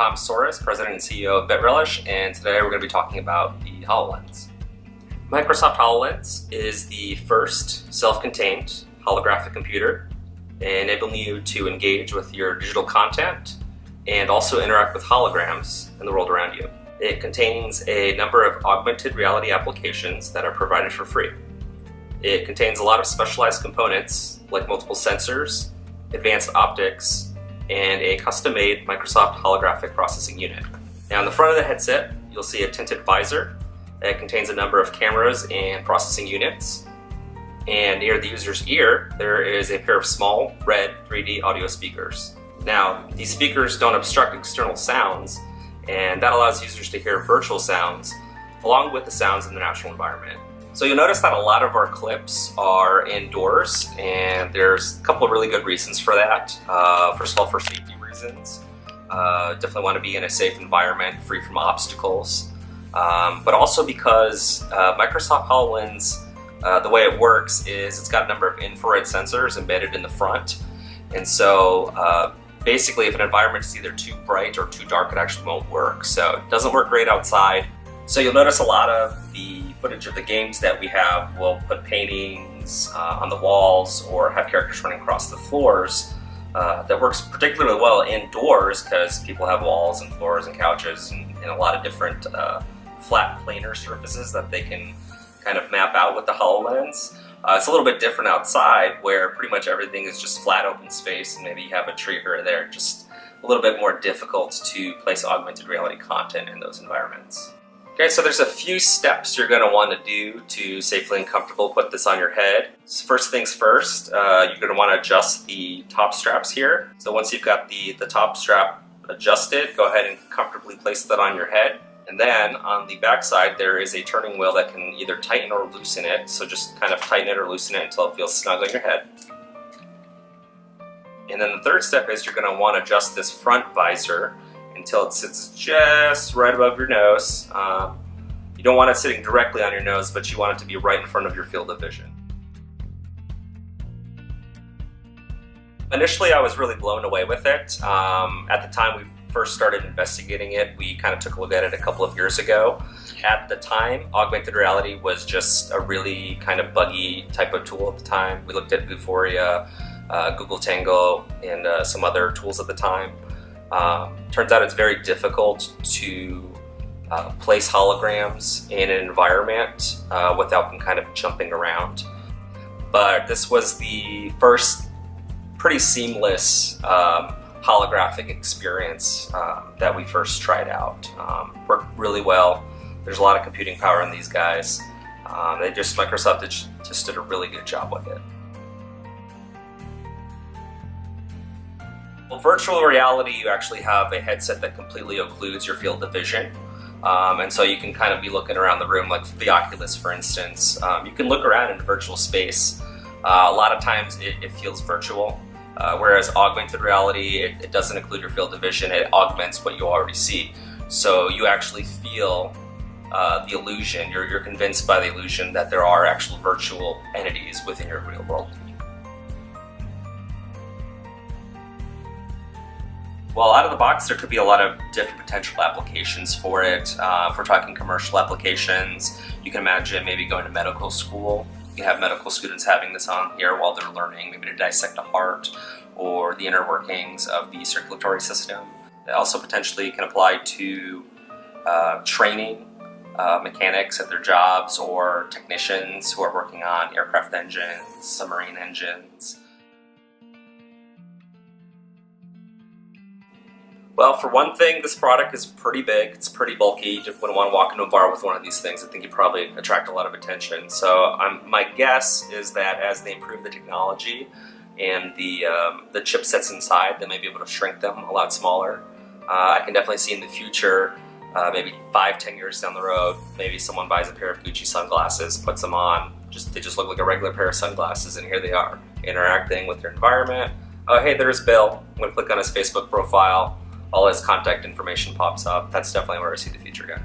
Tom Soros, President and CEO of BitRelish, and today we're going to be talking about the HoloLens. Microsoft Hololens is the first self-contained holographic computer, enabling you to engage with your digital content and also interact with holograms in the world around you. It contains a number of augmented reality applications that are provided for free. It contains a lot of specialized components like multiple sensors, advanced optics, and a custom-made Microsoft holographic processing unit. Now in the front of the headset, you'll see a tinted visor. It contains a number of cameras and processing units. And near the user's ear, there is a pair of small red 3D audio speakers. Now, these speakers don't obstruct external sounds, and that allows users to hear virtual sounds along with the sounds in the natural environment. So you'll notice that a lot of our clips are indoors, and there's a couple of really good reasons for that. First of all, for safety reasons. Definitely want to be in a safe environment, free from obstacles. But also because Microsoft HoloLens, the way it works is it's got a number of infrared sensors embedded in the front. And so basically if an environment is either too bright or too dark, it actually won't work. So it doesn't work great outside. So you'll notice a lot of the footage of the games that we have will put paintings on the walls or have characters running across the floors. That works particularly well indoors because people have walls and floors and couches and a lot of different flat planar surfaces that they can kind of map out with the HoloLens. It's a little bit different outside where pretty much everything is just flat open space and maybe you have a tree here or there. Just a little bit more difficult to place augmented reality content in those environments. Okay, so there's a few steps you're going to want to do to safely and comfortably put this on your head. So first things first, you're going to want to adjust the top straps here. So once you've got the top strap adjusted, go ahead and comfortably place that on your head. And then on the back side, there is a turning wheel that can either tighten or loosen it. So just kind of tighten it or loosen it until it feels snug on your head. And then the third step is you're going to want to adjust this front visor until it sits just right above your nose. You don't want it sitting directly on your nose, but you want it to be right in front of your field of vision. Initially, I was really blown away with it. At the time we first started investigating it, we kind of took a look at it a couple of years ago. At the time, augmented reality was just a really kind of buggy type of tool at the time. We looked at Vuforia, Google Tango, and some other tools at the time. Turns out it's very difficult to place holograms in an environment without them kind of jumping around. But this was the first pretty seamless holographic experience that we first tried out. Worked really well. There's a lot of computing power in these guys. Microsoft just did a really good job with it. Well, virtual reality, you actually have a headset that completely occludes your field of vision. And so you can kind of be looking around the room, like the Oculus, for instance. You can look around in a virtual space. A lot of times it feels virtual, whereas augmented reality, it doesn't occlude your field of vision. It augments what you already see. So you actually feel the illusion. You're convinced by the illusion that there are actual virtual entities within your real world. Well, out of the box, there could be a lot of different potential applications for it. If we're talking commercial applications, you can imagine maybe going to medical school. You have medical students having this on here while they're learning maybe to dissect a heart or the inner workings of the circulatory system. It also potentially can apply to training mechanics at their jobs or technicians who are working on aircraft engines, submarine engines. Well, for one thing, this product is pretty big, it's pretty bulky. You wouldn't want to walk into a bar with one of these things. I think you'd probably attract a lot of attention. So my guess is that as they improve the technology and the chipsets inside, they may be able to shrink them a lot smaller. I can definitely see in the future, maybe 5-10 years down the road, maybe someone buys a pair of Gucci sunglasses, puts them on, they just look like a regular pair of sunglasses, and here they are, interacting with their environment. Oh, hey, there's Bill. I'm going to click on his Facebook profile. All his contact information pops up. That's definitely where I see the future going.